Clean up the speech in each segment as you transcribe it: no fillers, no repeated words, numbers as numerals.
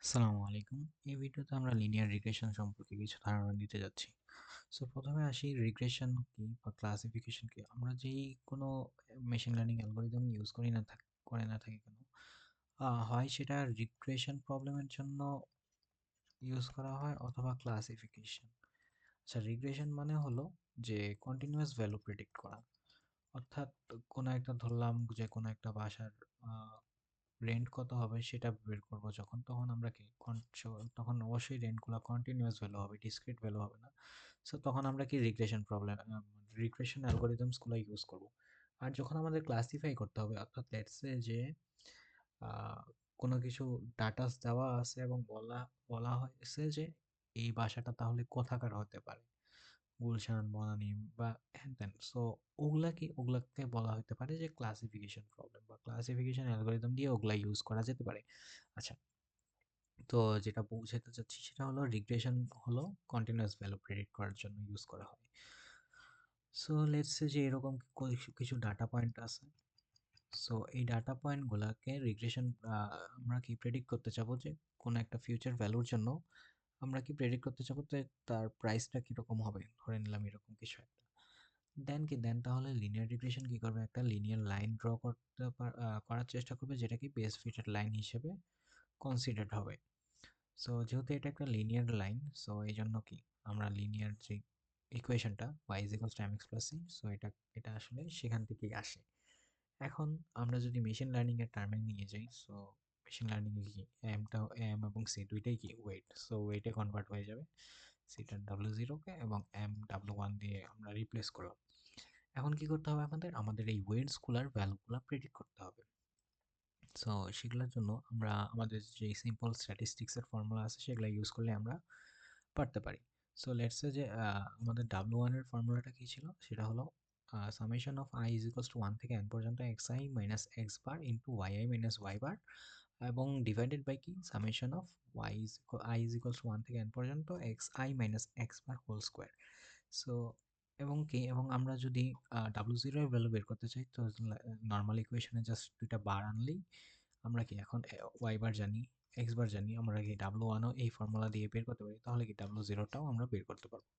আসসালামু আলাইকুম। এই ভিডিওতে আমরা লিনিয়ার রিগ্রেশন সম্পর্কে কিছু ধারণা দিতে যাচ্ছি। সো প্রথমে আসি রিগ্রেশন কি বা ক্লাসিফিকেশন কি? আমরা যেই কোনো মেশিন লার্নিং অ্যালগরিদম ইউজ করি না করে না থাকি কেন, হয় সেটা রিগ্রেশন প্রবলেমের জন্য ইউজ করা হয় অথবা ক্লাসিফিকেশন। আচ্ছা, রিগ্রেশন মানে হলো যে কন্টিনিউয়াস ভ্যালু প্রেডিক্ট করা। অর্থাৎ কোনো একটা ধরলাম যে কোনো একটা বাসার রেন্ট কত হবে সেটা বের করব যখন, তখন আমরা কি তখন অবশ্যই রেন্টগুলো কন্টিনিউয়াস ভ্যালু হবে, ডিসক্রিট ভ্যালু হবে না। সো তখন আমরা কি রিগ্রেশন অ্যালগরিদমসগুলো ইউজ করব। আর যখন আমাদের ক্লাসিফাই করতে হবে, অর্থাৎ লেটস সে যে আহ, কোনো কিছু ডাটাস দেওয়া আছে এবং বলা বলা হয়েছে যে এই বাসাটা তাহলে কোথাকার হতে পারে, গুলশান, বনানী বা হ্যান-ত্যান। সো ওগুলাকে বলা হতে পারে যে ক্লাসিফিকেশন প্রবলেম বা ক্লাসিফিকেশন অ্যালগরিদম দিয়ে ওগুলা ইউজ করা যেতে পারে। আচ্ছা, তো যেটা বোঝাতে চাচ্ছি সেটা হলো রিগ্রেশন হলো কন্টিনিউয়াস ভ্যালু প্রেডিক্ট করার জন্য ইউজ করা হয়। সো লেটস সে যে এরকম কিছু ডাটা পয়েন্ট আছে। সো এই ডাটা পয়েন্টগুলোকে রিগ্রেশন আমরা কি প্রেডিক্ট করতে চাবো যে কোনো একটা ফিউচার ভ্যালুর জন্য আমরা কি প্রেডিক্ট করতে চাবো যে তার প্রাইসটা কিরকম হবে, ধরে নিলাম এরকম কিছু একটা। দেন তাহলে লিনিয়ার রিগ্রেশন কি করবে, একটা লিনিয়ার লাইন ড্র করার চেষ্টা করবে যেটা কি বেস্ট ফিটেড লাইন হিসেবে কনসিডার্ড হবে। সো যেহেতু এটা একটা লিনিয়ার লাইন, সো এই জন্য কি আমরা লিনিয়ার যে ইকুয়েশনটা y is equals to mx plus c, so এটা এটা আসলে সেখান থেকেই আসে। এখন আমরা যদি মেশিন লার্নিং এর টার্মে নিয়ে যাই, সো মেশিন লার্নিং এ কি এম এবং সি দুইটাই কি ওয়েট, সো ওয়েটে কনভার্ট হয়ে যাবে। সিটা W0 কে এবং এম W1 দিয়ে আমরা রিপ্লেস করলাম। এখন কি করতে হবে, আমাদের এই ওয়েটস গুলার ভ্যালুগুলা প্রেডিক্ট করতে হবে। সো সেগুলোর জন্য আমরা আমাদের যে সিম্পল স্ট্যাটিস্টিক্সের ফর্মুলা আছে সেগুলো ইউজ করলে আমরা পারতে পারি। সো লেটস সে যে আমাদের W1 এর ফর্মুলাটা কি ছিল, সেটা হলো summation of i is equals to 1 থেকে n পর্যন্ত xi minus x bar into yi minus y bar এবং ডিভাইডেড বাই কি summation of i is equals to 1 থেকে n পর্যন্ত xi minus x bar whole square. So এবং আমরা যদি W0 এর ভ্যালু বের করতে চাই, তো নর্মাল ইকুয়েশনে জাস্ট দুইটা বার আনলেই আমরা কি এখন y বার জানি, x বার জানি, আমরা কি W1ও এই ফর্মুলা দিয়ে বের করতে পারি, তাহলে কি W0টাও আমরা বের করতে পারবো।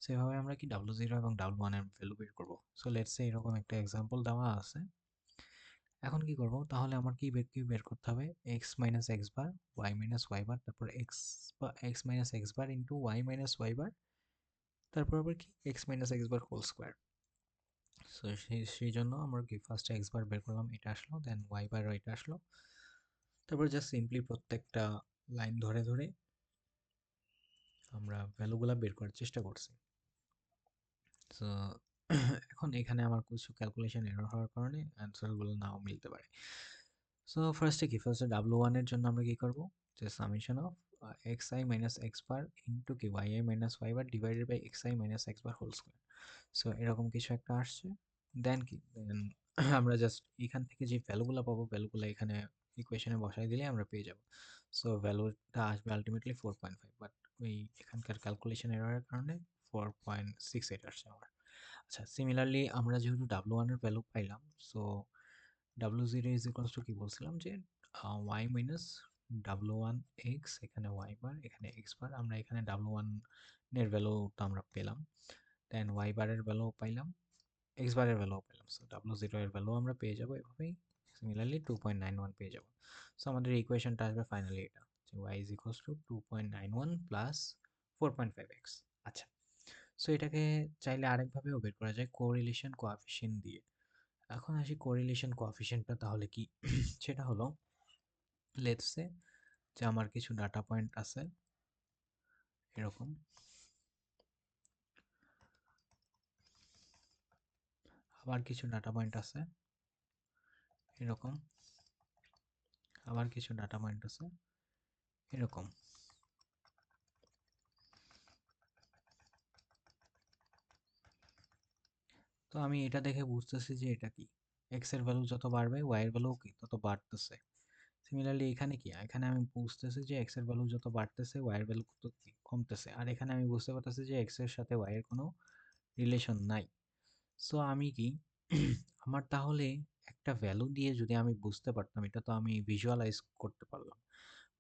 সো এভাবে আমরা কি W0 এবং W1 এর ভ্যালু বের করব। সো লেটস সে এরকম একটা এক্সাম্পল দেওয়া আছে। এখন কি করব, তাহলে আমার কি বের করতে হবে, x minus x bar, y minus y bar, তারপর x minus x bar into y minus y bar, তারপর আবার কি x minus x bar whole square. So সেই জন্য আমরা কি ফার্স্টে এক্স বার বের করলাম, এটা আসলো, দেন ওয়াই বার এটা আসলো, তারপর জাস্ট সিম্পলি প্রত্যেকটা লাইন ধরে ধরে আমরা ভ্যালুগুলা বের করার চেষ্টা করছি। সো এখন এখানে আমার কিছু ক্যালকুলেশন এরর হওয়ার কারণে অ্যান্সারগুলো নাও মিলতে পারে। সো ফার্স্টে W1 এর জন্য আমরা কি করব, যে summation of xi minus x bar into কি yi minus y bar divided by xi minus x bar whole square. So এরকম কিছু একটা আসছে। দেন আমরা জাস্ট এখান থেকে যে ভ্যালুগুলো পাবো, ভ্যালুগুলো এখানে ইকুয়েশনে বসাই দিলে আমরা পেয়ে যাব। সো ভ্যালুটা আসবে আলটিমেটলি 4.5, বাট ওই এখানকার ক্যালকুলেশন এররের কারণে 4.68 আসছে আমার। আচ্ছা, সিমিলারলি আমরা যেহেতু W1 এর ভ্যালু পাইলাম, so W0 is equals two কি বলছিলাম যে y মাইনাস W1 x, এখানে y বার এখানে x বার, আমরা এখানে W1 এর ভ্যালুটা আমরা পেলাম, দেন y বারের ভ্যালু পাইলাম, x বারের ভ্যালু পেলাম। সো W0 এর ভ্যালু আমরা পেয়ে যাবো এভাবেই, সিমিলারলি 2.91 পেয়ে যাবো। সো আমাদের ইকুয়েশনটা আসবে ফাইনালি এটা, যে y is equals two 2.91 plus 4.5x। আচ্ছা, সো এটাকে চাইলে আরেকভাবেও বের করা যায়, কোরিলেশন কোএফিসিয়েন্ট দিয়ে। এখন আসি কোরিলেশন কোএফিসিয়েন্টটা তাহলে কি সেটা হলো, লেটস সে যে আমার কিছু ডাটা পয়েন্ট আছে এরকম, আবার কিছু ডাটা পয়েন্ট আছে এরকম, আবার কিছু ডাটা পয়েন্ট আছে এরকম। তো আমি এটা দেখে বুঝতেছি যে এটা কি, এক্স এর ভ্যালু যত বাড়বে ওয়াই এর ভ্যালু কি তত বাড়তেছে। সিমিলারলি এখানে কি, এখানে আমি বুঝতেছি যে এক্স এর ভ্যালু যত বাড়তেছে ওয়াই এর ভ্যালু তত কমতেছে, আর এখানে আমি বুঝতে পারতেছি যে এক্স এর সাথে ওয়াই এর কোনো রিলেশন নাই। সো আমি কি আমার তাহলে একটা ভ্যালু দিয়ে যদি আমি বুঝতে পারতাম, এটা তো আমি ভিজুয়ালাইজ করতে পারলাম,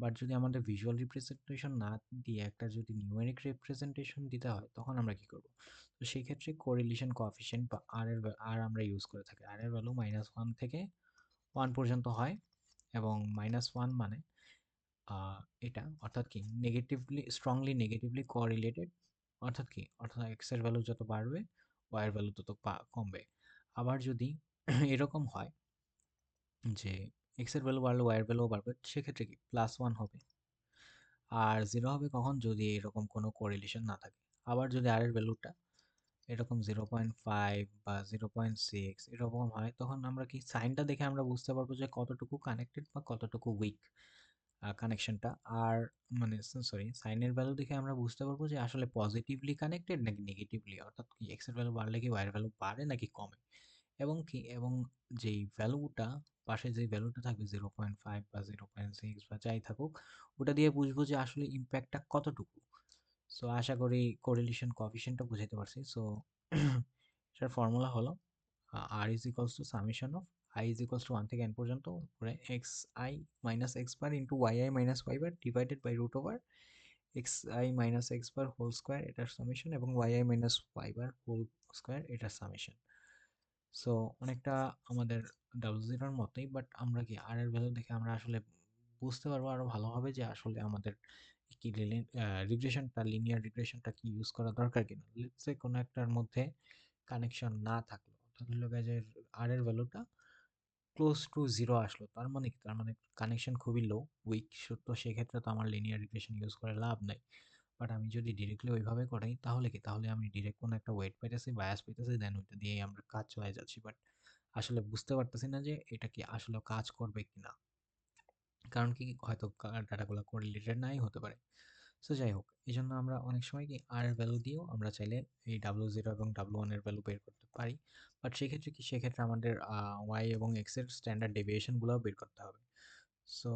বাট যদি আমাদের ভিজুয়াল রিপ্রেজেন্টেশন না দিয়ে একটা যদি নিউমেরিক রিপ্রেজেন্টেশন দিতে হয়, তখন আমরা কি করব? তো সেই ক্ষেত্রে কোরিলেশন কোএফিসিয়েন্ট বা আর আমরা ইউজ করে থাকি। আর এর ভ্যালু -1 থেকে 1 পর্যন্ত হয়, এবং -1 মানে এটা অর্থাৎ কি স্ট্রংলি নেগেটিভলি কোরিলেটেড, অর্থাৎ কি, অর্থাৎ এক্স এর ভ্যালু যত বাড়বে ওয়াই এর ভ্যালু তত কমবে। আবার যদি এরকম হয় যে এক্স এর ভ্যালু বাড়লে ওয়াই এর ভ্যালুও বাড়বে, সেক্ষেত্রে কি +1 হবে। আর 0 হবে কখন? যদি এরকম কোনো কোরিলেশন না থাকে। আবার যদি আর এর ভ্যালুটা এরকম 0.5 বা 0.6 এরকম হয়, তখন আমরা কি সাইনটা দেখে আমরা বুঝতে পারবো যে কতটুকু কানেক্টেড বা কতটুকু উইক কানেকশনটা। আর মানে সরি, সাইনের ভ্যালু দেখে আমরা বুঝতে পারবো যে আসলে পজিটিভলি কানেক্টেড নাকি নেগেটিভলি, অর্থাৎ কি এক্স এর ভ্যালু বাড়লে কি ওয়াই এর ভ্যালু বাড়ে নাকি কমে। এবং যেই ভ্যালুটা পাশে যেই ভ্যালুটা থাকবে 0.5 বা 0.6 বা যাই থাকুক, ওটা দিয়ে বুঝবো যে আসলে ইম্প্যাক্টটা কতটুকু। সো আশা করি কোরিলেশন কোএফিসিয়েন্টটা বুঝাইতে পারছি। সো এটার ফর্মুলা হলো R is equals to summation of i is equals to 1 থেকে n পর্যন্ত উপরে x i minus x bar into y i minus y bar divided by root over x i minus x bar whole square, এটার summation, এবং y i minus y bar whole square, এটার summation. So অনেকটা আমাদের double জিরোর মতোই, but আমরা কি আর এর ভ্যালু দেখে আমরা আসলে বুঝতে পারবো আরো ভালোভাবে যে আসলে আমাদের কি রিগ্রেশনটা, লিনিয়ার রিগ্রেশনটা কি ইউজ করা দরকার কিনা। লেটস সে কোনো একটার মধ্যে কানেকশন না থাকলো, অর্থাৎ হলো যে আর এর ভ্যালুটা ক্লোজ টু জিরো আসলো, তার মানে কি, তার মানে কানেকশন খুবই লো, উইক। তো সেক্ষেত্রে তো আমার লিনিয়ার রিগ্রেশন ইউজ করে লাভ নাই। বাট আমি যদি ডিরেক্টলি ওইভাবে করাই, তাহলে কি, তাহলে আমি ডিরেক্ট কোনো একটা ওয়েট পাইতেছি, বায়াস পাইতেছি, দেন ওইটা দিয়েই আমরা কাজ চলে যাচ্ছি। বাট আসলে বুঝতে পারতেছি না যে এটা কি আসলে কাজ করবে কিনা, কারণ কি হয়তো ডাটাগুলো কোরিলেটেড নাই হতে পারে। সো যাই হোক, এই জন্য আমরা অনেক সময় কি আর এর ভ্যালু দিয়েও আমরা চাইলে এই W0 এবং W1 এর ভ্যালু বের করতে পারি। বাট সেক্ষেত্রে কি, সেক্ষেত্রে আমাদের ওয়াই এবং এক্স এর স্ট্যান্ডার্ড ডেভিয়েশনগুলোও বের করতে হবে। সো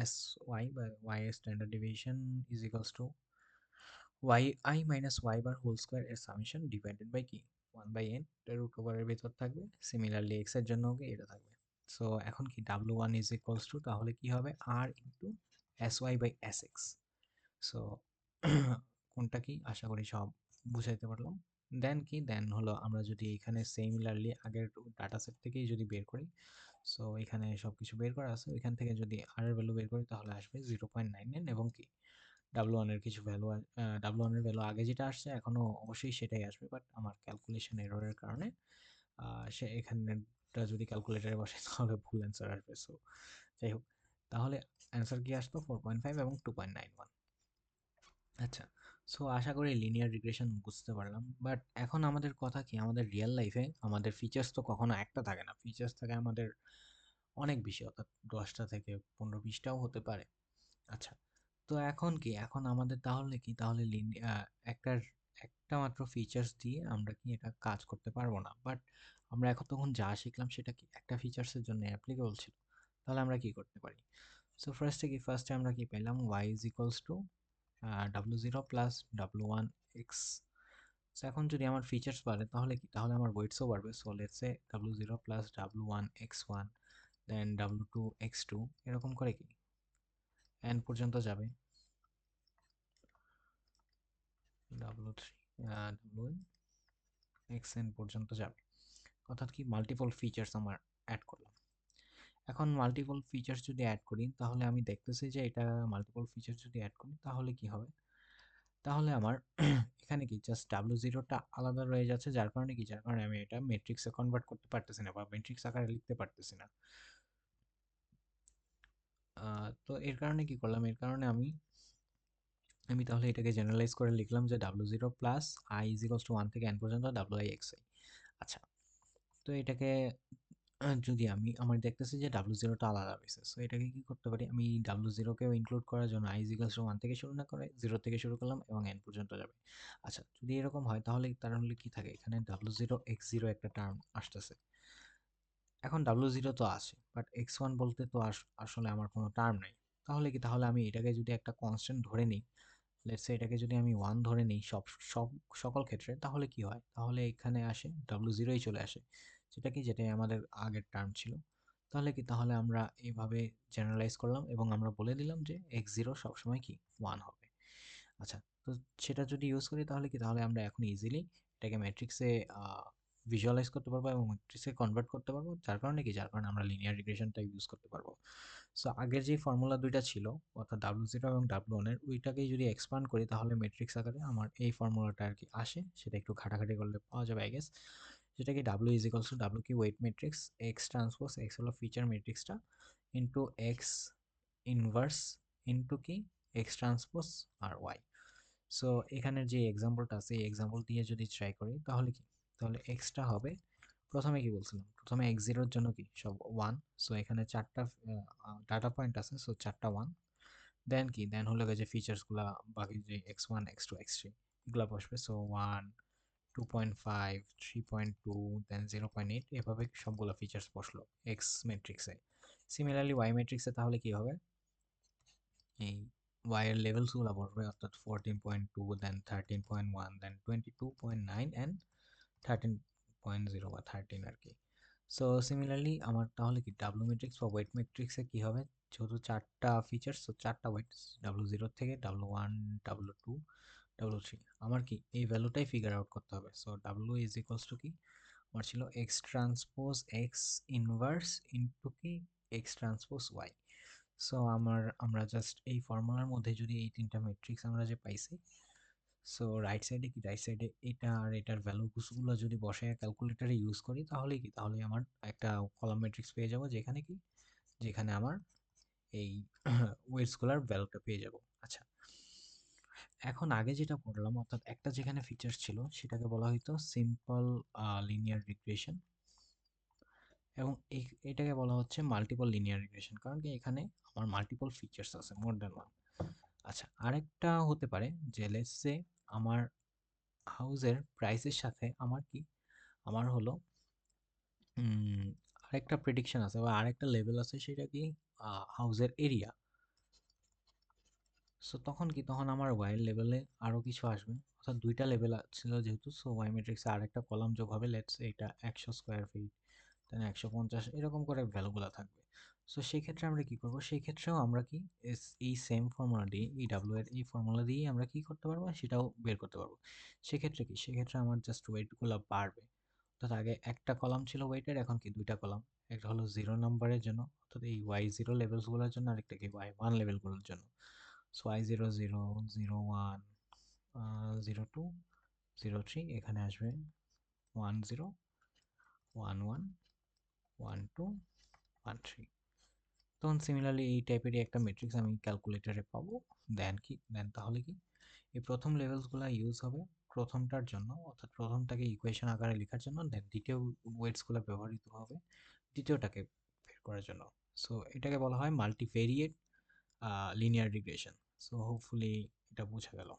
এস ওয়াই বা ওয়াই এর standard deviation is equals to y i minus y bar whole square এর সামেশন ডিভাইডেড বাই কি 1/n, এর রুট ওভারের ভিতর থাকবে। সিমিলারলি এক্স এর জন্য কি এটা থাকবে। সো এখন কি W1 ইজ ইকুয়ালস টু, তাহলে কি হবে, R into S Y by S X. So কোনটা কি, আশা করি সব বুঝাইতে পারলাম। দেন হলো আমরা যদি এখানে সিমিলারলি আগের ডাটা সেট থেকেই যদি বের করি, সো এখানে সব কিছু বের করা আছে, ওইখান থেকে যদি আর এর ভ্যালু বের করি তাহলে আসবে 0.99, এবং কি W1 এর কিছু ভ্যালু, W1 এর ভ্যালু আগে যেটা আসছে এখনো অবশ্যই সেটাই আসবে, বাট আমার ক্যালকুলেশন এররের কারণে সে এখানেটা যদি ক্যালকুলেটারে বসে তাহলে ভুল অ্যান্সার আসবে। সো যাই হোক, তাহলে অ্যান্সার কি আসলো 4.5 এবং 2.91। আচ্ছা, সো আশা করি লিনিয়ার রিগ্রেশন বুঝতে পারলাম। বাট এখন আমাদের কথা কি, আমাদের রিয়েল লাইফে আমাদের ফিচার্স তো কখনো একটা থাকে না, ফিচার্স থাকে আমাদের অনেক বেশি, অর্থাৎ 10টা থেকে 15-20টাও হতে পারে। আচ্ছা, তো এখন কি, এখন আমাদের তাহলে কি, তাহলে একটার একটা মাত্র ফিচার্স দিয়ে আমরা কি এটা কাজ করতে পারবো না। বাট আমরা এখন তখন যা শিখলাম সেটা কি একটা ফিচার্সের জন্য অ্যাপ্লিকেবল ছিল। তাহলে আমরা কি করতে পারি? সো ফার্স্টে আমরা কি পেলাম, y is equals to W0 plus W1 x. সো এখন যদি আমার ফিচার্স বাড়ে তাহলে কি, তাহলে আমার ওয়েটসও বাড়বে। So let's say W0 plus W1 x1 then W2 x2, এরকম করে কি n পর্যন্ত যাবে, W3 W xn পর্যন্ত যাবে, অর্থাৎ কি মাল্টিপল ফিচার্স আমার অ্যাড করলাম। এখন মাল্টিপল ফিচার্স যদি অ্যাড করি, তাহলে আমি দেখতেছি যে এটা মাল্টিপল ফিচার্স যদি অ্যাড করি তাহলে কি হবে, তাহলে আমার এখানে কি জাস্ট W0টা আলাদা রয়ে যাচ্ছে, যার কারণে কি, যার কারণে আমি এটা ম্যাট্রিক্সে কনভার্ট করতে পারতেছি না বা ম্যাট্রিক্স আকারে লিখতে পারতেছি না। তো এর কারণে কি করলাম, এর কারণে আমি আমি তাহলে এটাকে জেনারেলাইজ করে লিখলাম যে W0 plus I is equals to 1 থেকে n পর্যন্ত WI xi। আচ্ছা, তো এটাকে যদি আমার দেখতেছি যে W0টা আলাদা রয়েছে, সো এটাকে কি করতে পারি, আমি W0কেও ইনক্লুড করার জন্য I ইজ ইকুয়ালস টু 1 থেকে শুরু না করে 0 থেকে শুরু করলাম এবং n পর্যন্ত যাবে। আচ্ছা, যদি এরকম হয় তাহলে কি থাকে, এখানে W0 x0 একটা টার্ম আসতেছে। এখন W0 তো আছে, বাট x1 বলতে তো আসলে আমার কোনো টার্ম নেই। তাহলে কি, তাহলে আমি এটাকে যদি একটা কনস্ট্যান্ট ধরে নিই, লেটস সে এটাকে যদি আমি 1 ধরে নিই সব সকল ক্ষেত্রে, তাহলে কি হয়, তাহলে এখানে আসে W0ই চলে আসে, যেটাই আমাদের আগের টার্ম ছিল। তাহলে আমরা এইভাবে জেনারেলাইজ করলাম এবং আমরা বলে দিলাম যে x0 সবসময় কি 1 হবে। আচ্ছা, তো সেটা যদি ইউজ করি তাহলে আমরা এখন ইজিলি এটাকে ম্যাট্রিক্সে ভিজুয়ালাইজ করতে পারবো এবং ম্যাট্রিক্সে কনভার্ট করতে পারবো। যার কারণে আমরা লিনিয়ার রিগ্রেশনটা ইউজ করতে পারবো। সো আগের যে ফর্মুলা দুইটা ছিল অর্থাৎ W0 এবং W1 এর ওইটাকেই যদি এক্সপান্ড করি তাহলে ম্যাট্রিক্স আকারে আমার এই ফর্মুলাটা আর কি আসে, সেটা একটু ঘাটাঘাটি করলে পাওয়া যাবে আই গেস। যেটা কি W is equals to W কি weight matrix, X transpose X হলো ফিচার ম্যাট্রিক্সটা, ইন্টু X ইনভার্স ইন্টু কি X ট্রান্সপোজ আর Y। সো এখানের যে এক্সাম্পলটা আছে এই এক্সাম্পল দিয়ে যদি ট্রাই করি তাহলে কি, তাহলে এক্সটা হবে, প্রথমে কি বলছিলাম, প্রথমে x0 এর জন্য কি সব 1। সো এখানে চারটা ডাটা পয়েন্ট আছে, সো চারটা 1। দেন কি, দেন হলো গিয়ে যে ফিচার্সগুলা বাকি যে x1 x2 x3 এগুলা বসবে। সো 1 2.5 3.2 দেন 0.8 এভাবে সবগুলো ফিচার্স বসলো এক্স ম্যাট্রিক্সে। সিমিলারলি ওয়াই ম্যাট্রিক্সে তাহলে কি হবে, এই y এর লেভেলসগুলো বসবে অর্থাৎ 14.2 দেন 13.1 দেন 22.9 অ্যান্ড 13.0 বা 13 আর কি। সো সিমিলারলি আমার তাহলে কি ডাব্লু ম্যাট্রিক্স বা ওয়েট ম্যাট্রিক্সে কি হবে, যেহেতু চারটা ফিচার্স, তো চারটা ওয়েট, W0 থেকে W1 W2 W3, আমার কি এই ভ্যালুটাই ফিগার আউট করতে হবে। So W is equals two কি, আমার ছিল x transpose x inverse into কি এক্স ট্রান্সপোজ ওয়াই। সো আমরা জাস্ট এই ফর্মুলার মধ্যে যদি এই তিনটা ম্যাট্রিক্স আমরা যে পাইছি, সো রাইট সাইডে এটা আর এটার ভ্যালুগুলো যদি বসে ক্যালকুলেটরে ইউজ করি তাহলে কি, তাহলে আমার একটা কলাম ম্যাট্রিক্স পেয়ে যাব যেখানে কি, যেখানে আমার এই ওয়েটসগুলোর ভ্যালুটা পেয়ে যাব। আচ্ছা, এখন আগে যেটা পড়লাম অর্থাৎ একটা যেখানে ফিচার্স ছিল সেটাকে বলা হতো সিম্পল লিনিয়ার রিগ্রেশন, এবং এটাকে বলা হচ্ছে মাল্টিপল লিনিয়ার রিগ্রেশন, কারণ কি এখানে আমার মাল্টিপল ফিচার্স আছে, মোর দ্যান ওয়ান। আচ্ছা, আরেকটা হতে পারে যে লেটস সে আমার হাউসের প্রাইসের সাথে আমার কি, আমার হলো আরেকটা প্রেডিকশন আছে বা আরেকটা লেভেল আছে, সেটা কি হাউসের এরিয়া। সো তখন কি, তখন আমার ওয়াই লেভেলে আরো কিছু আসবে, অর্থাৎ দুইটা লেভেল ছিল যেহেতু, সো ওয়াই ম্যাট্রিক্সে আরেকটা কলাম যোগ হবে, লেটস এটা 100 স্কোয়ার ফিট, দেন 150 এরকম করে ভ্যালুগুলো থাকবে। সো সেই ক্ষেত্রে আমরা কি করব, সেই ক্ষেত্রেও আমরা কি এই সেম ফর্মুলা দিয়ে, এই ডাব্লিউ এর এই ফর্মুলা দিয়েই আমরা কি করতে পারবো, সেটাও বের করতে পারবো। সেক্ষেত্রে কি, সেক্ষেত্রে আমার জাস্ট ওয়েটগুলো বাড়বে, অর্থাৎ আগে একটা কলাম ছিল ওয়েটের, এখন কি দুইটা কলাম, একটা হলো 0 নম্বরের জন্য অর্থাৎ এই y0 লেভেলসগুলোর জন্য, আরেকটা কি y1 লেভেলগুলোর জন্য। সো y0 0 0 1 0 2 0 3, এখানে আসবে 1 0 1 1 1 2 1 3। তখন সিমিলারলি এই টাইপেরই একটা ম্যাট্রিক্স আমি ক্যালকুলেটরে পাবো। দেন কি, দেন তাহলে কি, এই প্রথম লেভেলসগুলো ইউজ হবে প্রথমটার জন্য, অর্থাৎ প্রথমটাকে ইকুয়েশন আকারে লেখার জন্য, দেন দ্বিতীয় ওয়েটসগুলো ব্যবহৃত হবে দ্বিতীয়টাকে বের করার জন্য। সো এটাকে বলা হয় multivariate linear regression. So hopefully এটা বোঝা গেল।